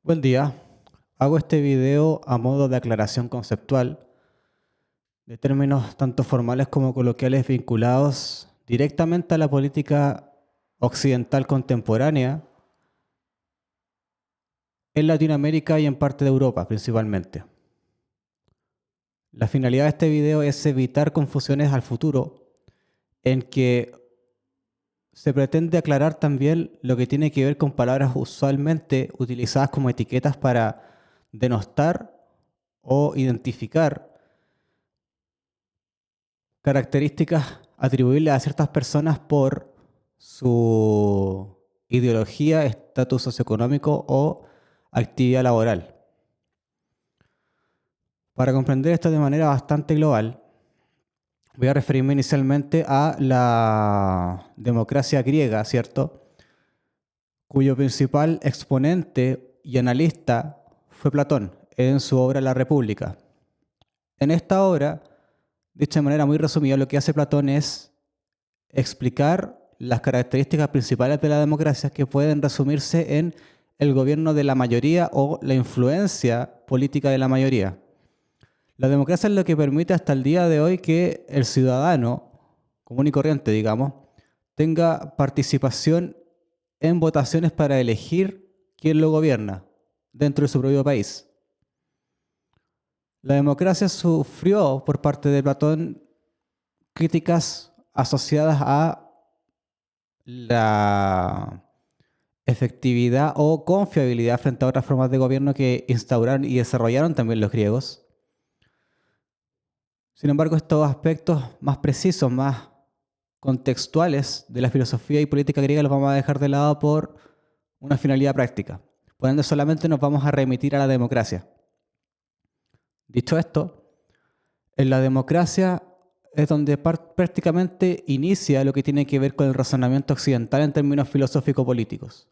Buen día. Hago este video a modo de aclaración conceptual de términos tanto formales como coloquiales vinculados directamente a la política occidental contemporánea en Latinoamérica y en parte de Europa principalmente. La finalidad de este video es evitar confusiones al futuro en que se pretende aclarar también lo que tiene que ver con palabras usualmente utilizadas como etiquetas para denostar o identificar características atribuibles a ciertas personas por su ideología, estatus socioeconómico o actividad laboral. Para comprender esto de manera bastante global, voy a referirme inicialmente a la democracia griega, ¿cierto? Cuyo principal exponente y analista fue Platón en su obra La República. En esta obra, dicha de manera muy resumida, lo que hace Platón es explicar las características principales de la democracia que pueden resumirse en el gobierno de la mayoría o la influencia política de la mayoría. La democracia es lo que permite hasta el día de hoy que el ciudadano común y corriente, digamos, tenga participación en votaciones para elegir quién lo gobierna dentro de su propio país. La democracia sufrió por parte de Platón críticas asociadas a la efectividad o confiabilidad frente a otras formas de gobierno que instauraron y desarrollaron también los griegos. Sin embargo, estos aspectos más precisos, más contextuales de la filosofía y política griega los vamos a dejar de lado por una finalidad práctica. Por ende, solamente nos vamos a remitir a la democracia. Dicho esto, en la democracia es donde prácticamente inicia lo que tiene que ver con el razonamiento occidental en términos filosófico-políticos.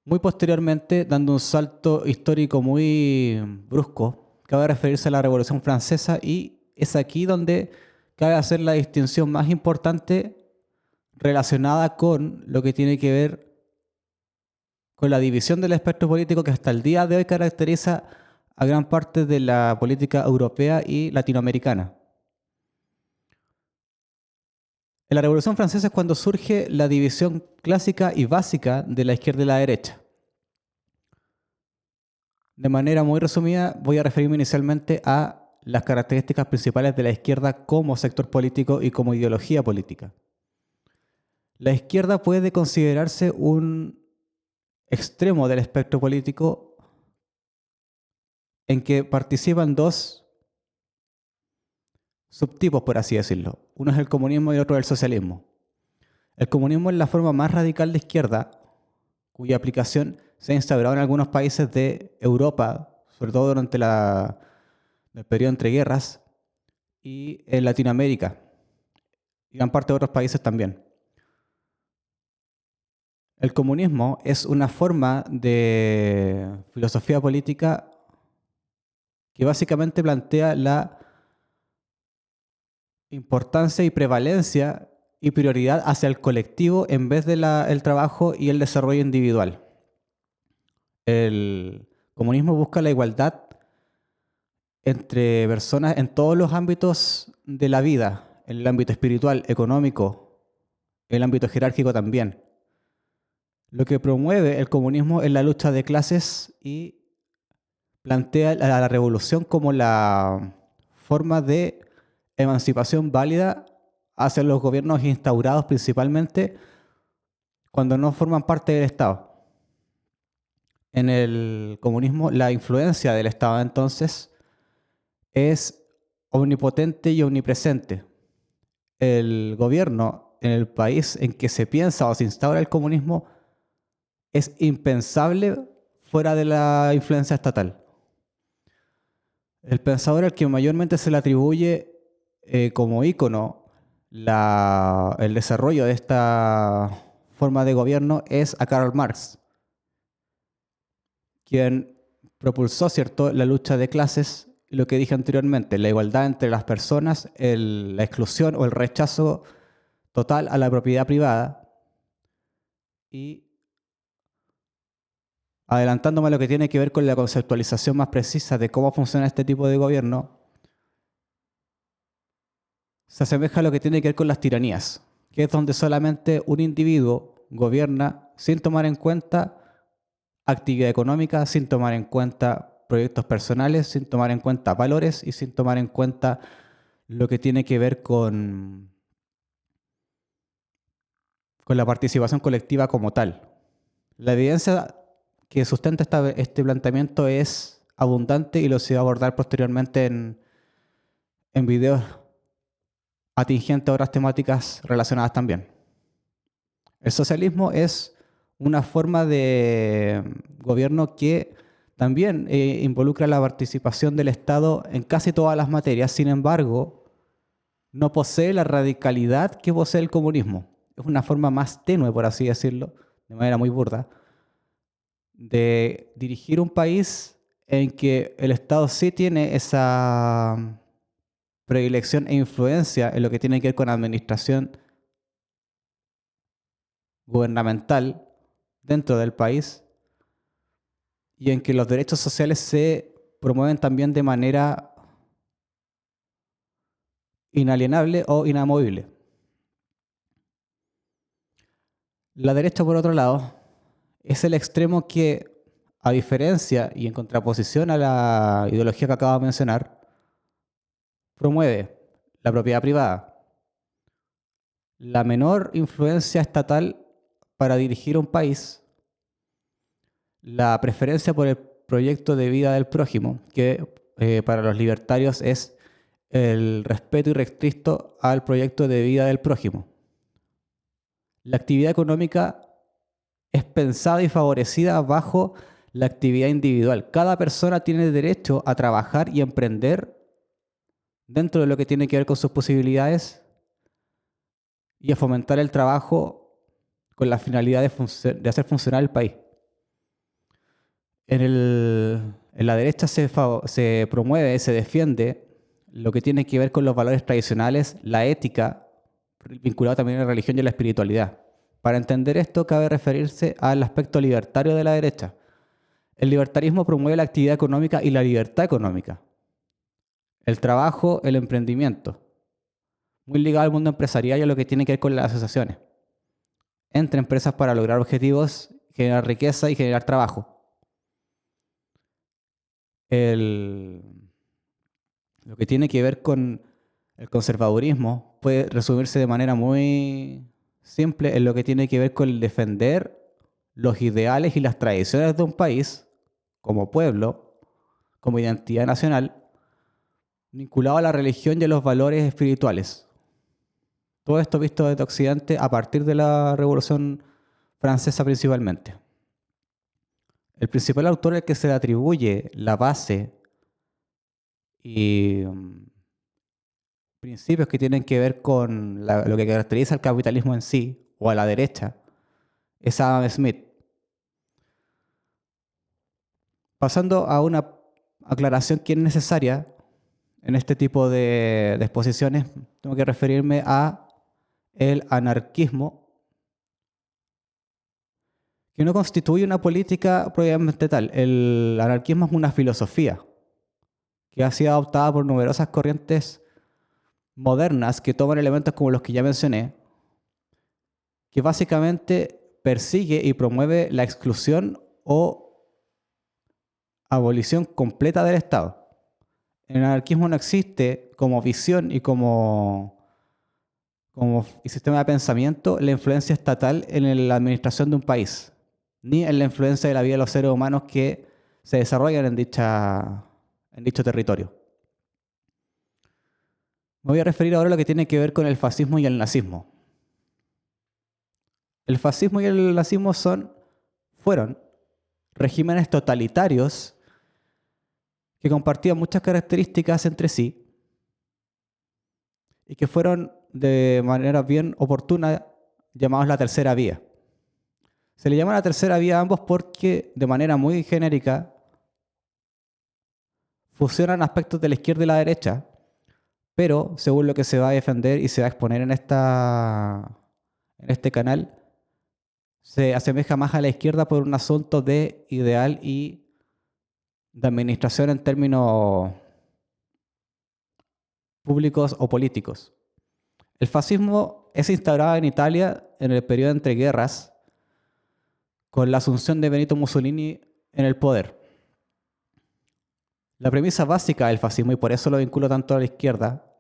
Muy posteriormente, dando un salto histórico muy brusco, cabe referirse a la Revolución Francesa y es aquí donde cabe hacer la distinción más importante relacionada con lo que tiene que ver con la división del espectro político que hasta el día de hoy caracteriza a gran parte de la política europea y latinoamericana. En la Revolución Francesa es cuando surge la división clásica y básica de la izquierda y la derecha. De manera muy resumida, voy a referirme inicialmente a las características principales de la izquierda como sector político y como ideología política. La izquierda puede considerarse un extremo del espectro político en que participan dos subtipos, por así decirlo. Uno es el comunismo y otro el socialismo. El comunismo es la forma más radical de izquierda, cuya aplicación se ha instaurado en algunos países de Europa, sobre todo durante el periodo entre guerras, y en Latinoamérica, y gran parte de otros países también. El comunismo es una forma de filosofía política que básicamente plantea la importancia y prevalencia y prioridad hacia el colectivo en vez de el trabajo y el desarrollo individual. El comunismo busca la igualdad entre personas en todos los ámbitos de la vida, en el ámbito espiritual, económico, en el ámbito jerárquico también. Lo que promueve el comunismo es la lucha de clases y plantea a la revolución como la forma de emancipación válida hacia los gobiernos instaurados principalmente cuando no forman parte del Estado. En el comunismo, la influencia del Estado entonces es omnipotente y omnipresente. El gobierno en el país en que se piensa o se instaura el comunismo es impensable fuera de la influencia estatal. El pensador al que mayormente se le atribuye como ícono el desarrollo de esta forma de gobierno es a Karl Marx, quien propulsó, ¿cierto?, la lucha de clases, lo que dije anteriormente, la igualdad entre las personas, la exclusión o el rechazo total a la propiedad privada y Adelantándome a lo que tiene que ver con la conceptualización más precisa de cómo funciona este tipo de gobierno, se asemeja a lo que tiene que ver con las tiranías, que es donde solamente un individuo gobierna sin tomar en cuenta actividad económica, sin tomar en cuenta proyectos personales, sin tomar en cuenta valores y sin tomar en cuenta lo que tiene que ver con la participación colectiva como tal. La evidencia que sustenta este planteamiento es abundante y lo se va a abordar posteriormente en videos atingentes a otras temáticas relacionadas también. El socialismo es una forma de gobierno que también involucra la participación del Estado en casi todas las materias, sin embargo, no posee la radicalidad que posee el comunismo. Es una forma más tenue, por así decirlo, de manera muy burda, de dirigir un país en que el Estado sí tiene esa predilección e influencia en lo que tiene que ver con administración gubernamental dentro del país y en que los derechos sociales se promueven también de manera inalienable o inamovible. La derecha, por otro lado, es el extremo que, a diferencia y en contraposición a la ideología que acabo de mencionar, promueve la propiedad privada, la menor influencia estatal para dirigir un país, la preferencia por el proyecto de vida del prójimo, que para los libertarios es el respeto irrestricto al proyecto de vida del prójimo. La actividad económica es pensada y favorecida bajo la actividad individual. Cada persona tiene derecho a trabajar y emprender dentro de lo que tiene que ver con sus posibilidades y a fomentar el trabajo con la finalidad de hacer funcionar el país. En la derecha se promueve, se defiende lo que tiene que ver con los valores tradicionales, la ética, vinculado también a la religión y a la espiritualidad. Para entender esto, cabe referirse al aspecto libertario de la derecha. El libertarismo promueve la actividad económica y la libertad económica, el trabajo, el emprendimiento, muy ligado al mundo empresarial y a lo que tiene que ver con las asociaciones, entre empresas para lograr objetivos, generar riqueza y generar trabajo. Lo que tiene que ver con el conservadurismo puede resumirse de manera muy simple en lo que tiene que ver con el defender los ideales y las tradiciones de un país como pueblo, como identidad nacional, vinculado a la religión y a los valores espirituales. Todo esto visto desde Occidente a partir de la Revolución Francesa principalmente. El principal autor al que se le atribuye la base y principios que tienen que ver con lo que caracteriza al capitalismo en sí, o a la derecha, es Adam Smith. Pasando a una aclaración que es necesaria en este tipo de exposiciones, tengo que referirme a el anarquismo, que no constituye una política propiamente tal. El anarquismo es una filosofía que ha sido adoptada por numerosas corrientes modernas que toman elementos como los que ya mencioné, que básicamente persigue y promueve la exclusión o abolición completa del Estado. En el anarquismo no existe como visión y como sistema de pensamiento la influencia estatal en la administración de un país, ni en la influencia de la vida de los seres humanos que se desarrollan en dicho territorio. Me voy a referir ahora a lo que tiene que ver con el fascismo y el nazismo. El fascismo y el nazismo fueron regímenes totalitarios que compartían muchas características entre sí y que fueron de manera bien oportuna llamados la tercera vía. Se le llama la tercera vía a ambos porque de manera muy genérica fusionan aspectos de la izquierda y la derecha, pero según lo que se va a defender y se va a exponer en este canal, se asemeja más a la izquierda por un asunto de ideal y de administración en términos públicos o políticos. El fascismo es instaurado en Italia en el periodo entre guerras con la asunción de Benito Mussolini en el poder. La premisa básica del fascismo, y por eso lo vinculo tanto a la izquierda,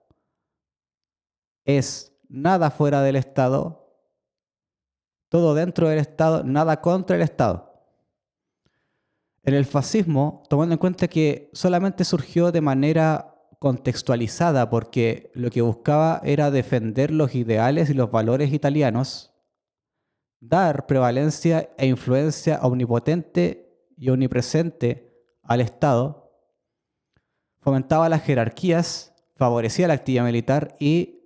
es nada fuera del Estado, todo dentro del Estado, nada contra el Estado. En el fascismo, tomando en cuenta que solamente surgió de manera contextualizada porque lo que buscaba era defender los ideales y los valores italianos, dar prevalencia e influencia omnipotente y omnipresente al Estado, fomentaba las jerarquías, favorecía la actividad militar y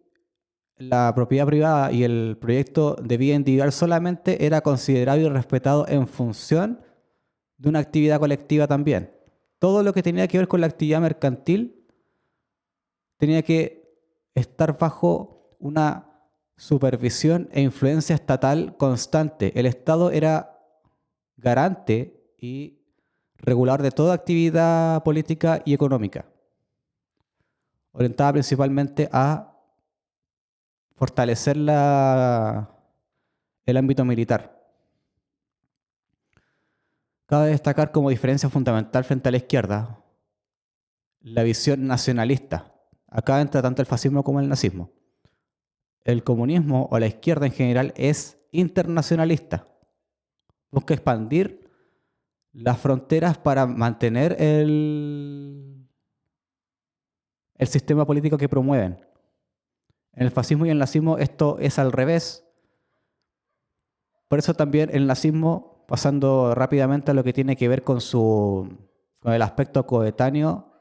la propiedad privada y el proyecto de vida individual solamente era considerado y respetado en función de una actividad colectiva también. Todo lo que tenía que ver con la actividad mercantil tenía que estar bajo una supervisión e influencia estatal constante. El Estado era garante y regulador de toda actividad política y económica, orientada principalmente a fortalecer el ámbito militar. Cabe destacar como diferencia fundamental frente a la izquierda la visión nacionalista. Acá entra tanto el fascismo como el nazismo. El comunismo o la izquierda en general es internacionalista. Busca expandir las fronteras para mantener el sistema político que promueven. En el fascismo y el nazismo esto es al revés. Por eso también el nazismo, pasando rápidamente a lo que tiene que ver con el aspecto coetáneo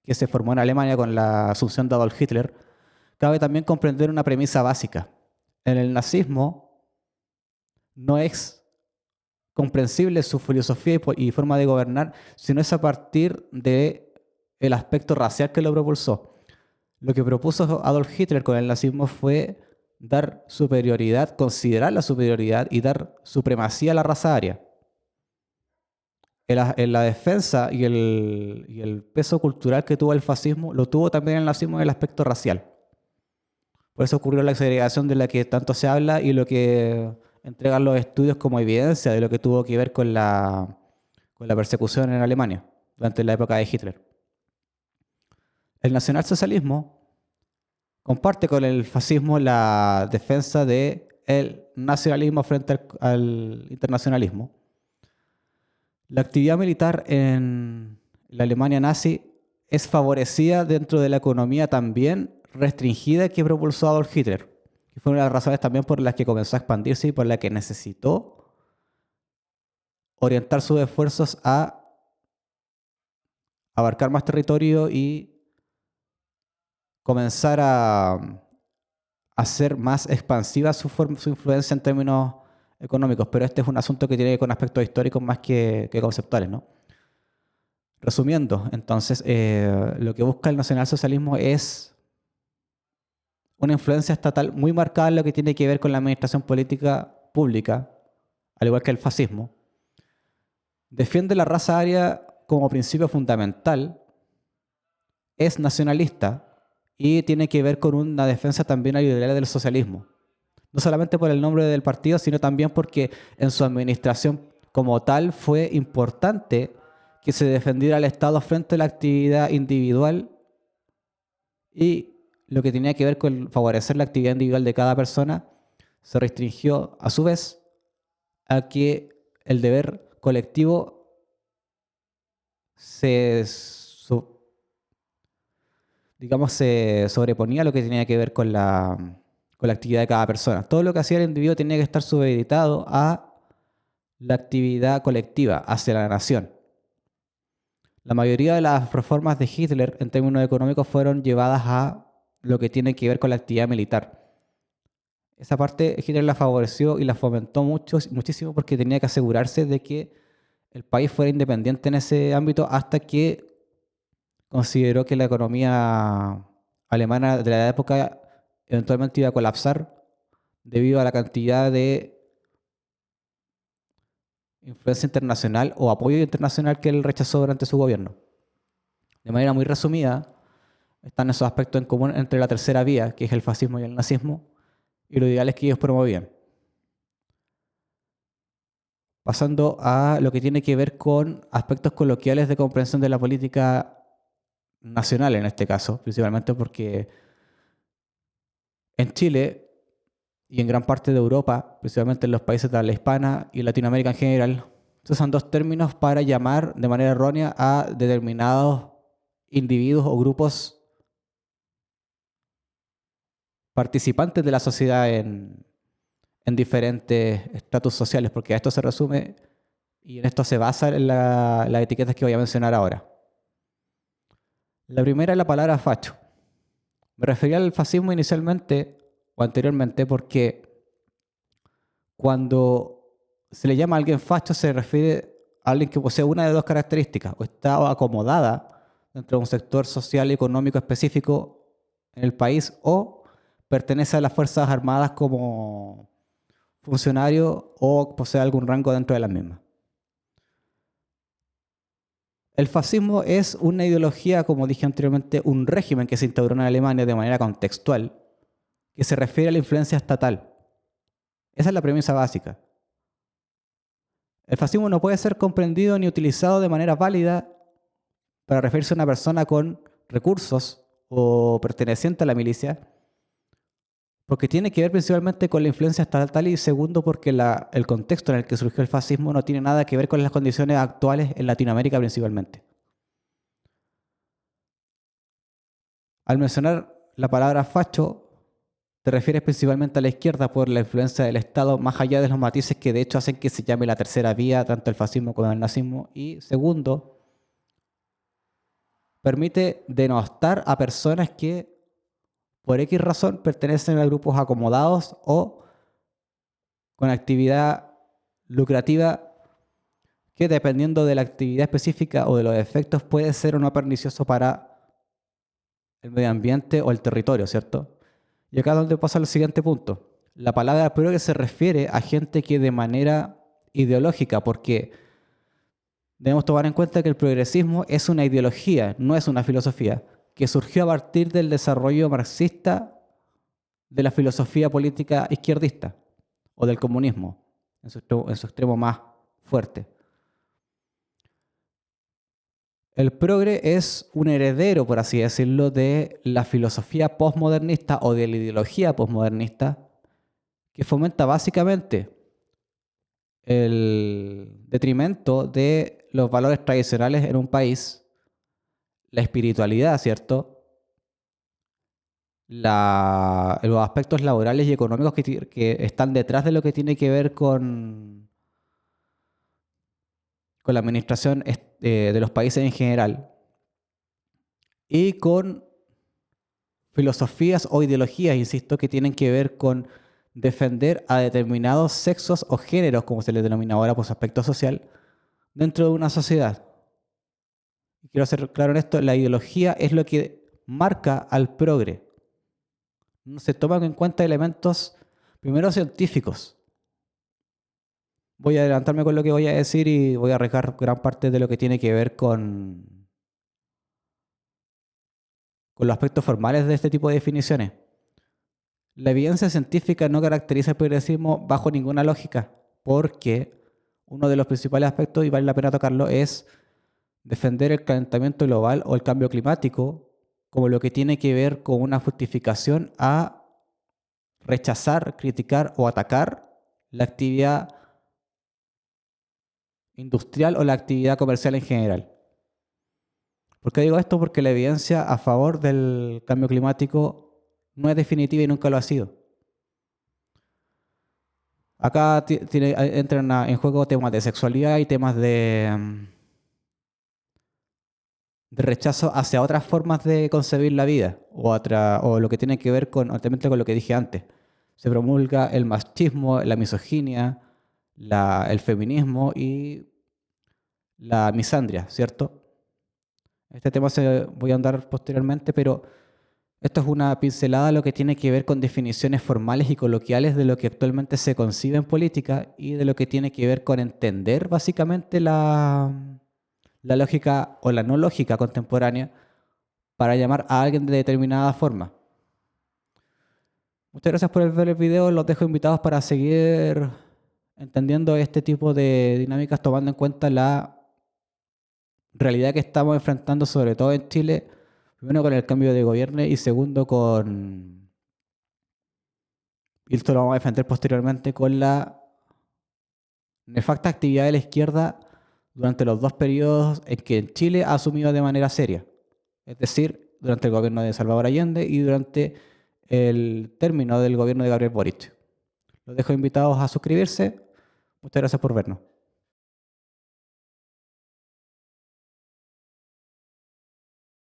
que se formó en Alemania con la asunción de Adolf Hitler, cabe también comprender una premisa básica. En el nazismo no es comprensible su filosofía y forma de gobernar, sino es a partir del aspecto racial que lo propulsó. Lo que propuso Adolf Hitler con el nazismo fue dar superioridad, considerar la superioridad y dar supremacía a la raza aria. En la defensa y el peso cultural que tuvo el fascismo, lo tuvo también el nazismo en el aspecto racial. Por eso ocurrió la segregación de la que tanto se habla y lo que entregan los estudios como evidencia de lo que tuvo que ver con la persecución en Alemania durante la época de Hitler. El nacionalsocialismo comparte con el fascismo la defensa del nacionalismo frente al internacionalismo. La actividad militar en la Alemania nazi es favorecida dentro de la economía también restringida que propulsó Adolf Hitler, que fue una de las razones también por las que comenzó a expandirse y por las que necesitó orientar sus esfuerzos a abarcar más territorio y comenzar a hacer más expansiva su influencia en términos económicos, pero este es un asunto que tiene que ver con aspectos históricos más que conceptuales, ¿no? Resumiendo, entonces, lo que busca el nacionalsocialismo es una influencia estatal muy marcada en lo que tiene que ver con la administración política pública, al igual que el fascismo. Defiende la raza aria como principio fundamental, es nacionalista y tiene que ver con una defensa también al ideal del socialismo. No solamente por el nombre del partido, sino también porque en su administración como tal fue importante que se defendiera al Estado frente a la actividad individual y lo que tenía que ver con favorecer la actividad individual de cada persona se restringió a su vez a que el deber colectivo se sobreponía a lo que tenía que ver con la actividad de cada persona. Todo lo que hacía el individuo tenía que estar supeditado a la actividad colectiva, hacia la nación. La mayoría de las reformas de Hitler en términos económicos fueron llevadas a lo que tiene que ver con la actividad militar. Esa parte Hitler la favoreció y la fomentó muchísimo porque tenía que asegurarse de que el país fuera independiente en ese ámbito hasta que consideró que la economía alemana de la época eventualmente iba a colapsar debido a la cantidad de influencia internacional o apoyo internacional que él rechazó durante su gobierno. De manera muy resumida, están esos aspectos en común entre la tercera vía, que es el fascismo y el nazismo, y los ideales que ellos promovían. Pasando a lo que tiene que ver con aspectos coloquiales de comprensión de la política nacional en este caso, principalmente porque en Chile y en gran parte de Europa, principalmente en los países de habla hispana y Latinoamérica en general, se usan dos términos para llamar de manera errónea a determinados individuos o grupos participantes de la sociedad en diferentes estratos sociales, porque a esto se resume y en esto se basa las etiquetas que voy a mencionar ahora. La primera es la palabra facho. Me refería al fascismo inicialmente o anteriormente porque cuando se le llama a alguien facho se refiere a alguien que posee una de dos características: o está acomodada dentro de un sector social y económico específico en el país, o pertenece a las Fuerzas Armadas como funcionario o posee algún rango dentro de las mismas. El fascismo es una ideología, como dije anteriormente, un régimen que se instauró en Alemania de manera contextual, que se refiere a la influencia estatal. Esa es la premisa básica. El fascismo no puede ser comprendido ni utilizado de manera válida para referirse a una persona con recursos o perteneciente a la milicia, porque tiene que ver principalmente con la influencia estatal, y segundo, porque el contexto en el que surgió el fascismo no tiene nada que ver con las condiciones actuales en Latinoamérica principalmente. Al mencionar la palabra facho, te refieres principalmente a la izquierda por la influencia del Estado, más allá de los matices que de hecho hacen que se llame la tercera vía, tanto el fascismo como el nazismo. Y segundo, permite denostar a personas que por X razón pertenecen a grupos acomodados o con actividad lucrativa que, dependiendo de la actividad específica o de los efectos, puede ser o no pernicioso para el medio ambiente o el territorio, ¿cierto? Y acá es donde pasa al siguiente punto. La palabra progre se refiere a gente que de manera ideológica, porque debemos tomar en cuenta que el progresismo es una ideología, no es una filosofía, que surgió a partir del desarrollo marxista de la filosofía política izquierdista o del comunismo, en su extremo más fuerte. El progre es un heredero, por así decirlo, de la filosofía posmodernista o de la ideología posmodernista, que fomenta básicamente el detrimento de los valores tradicionales en un país, la espiritualidad, ¿cierto? Los aspectos laborales y económicos que están detrás de lo que tiene que ver con la administración de los países en general, y con filosofías o ideologías, insisto, que tienen que ver con defender a determinados sexos o géneros, como se les denomina ahora por su aspecto social, dentro de una sociedad. Y quiero ser claro en esto: la ideología es lo que marca al progre. No se toman en cuenta elementos, primero, científicos. Voy a adelantarme con lo que voy a decir y voy a arriesgar gran parte de lo que tiene que ver con los aspectos formales de este tipo de definiciones. La evidencia científica no caracteriza el progresismo bajo ninguna lógica, porque uno de los principales aspectos, y vale la pena tocarlo, es defender el calentamiento global o el cambio climático como lo que tiene que ver con una justificación a rechazar, criticar o atacar la actividad industrial o la actividad comercial en general. ¿Por qué digo esto? Porque la evidencia a favor del cambio climático no es definitiva y nunca lo ha sido. Acá entran en juego temas de sexualidad y temas de rechazo hacia otras formas de concebir la vida o lo que tiene que ver altamente con lo que dije antes. Se promulga el machismo, la misoginia, el feminismo y la misandria, ¿cierto? Este tema voy a andar posteriormente, pero Esto es una pincelada a lo que tiene que ver con definiciones formales y coloquiales de lo que actualmente se concibe en política y de lo que tiene que ver con entender básicamente la lógica o la no lógica contemporánea para llamar a alguien de determinada forma. Muchas gracias por ver el video, los dejo invitados para seguir entendiendo este tipo de dinámicas, tomando en cuenta la realidad que estamos enfrentando, sobre todo en Chile, primero con el cambio de gobierno y segundo y esto lo vamos a defender posteriormente, con la nefasta actividad de la izquierda durante los 2 periodos en que Chile ha asumido de manera seria, es decir, durante el gobierno de Salvador Allende y durante el término del gobierno de Gabriel Boric. Los dejo invitados a suscribirse. Muchas gracias por vernos.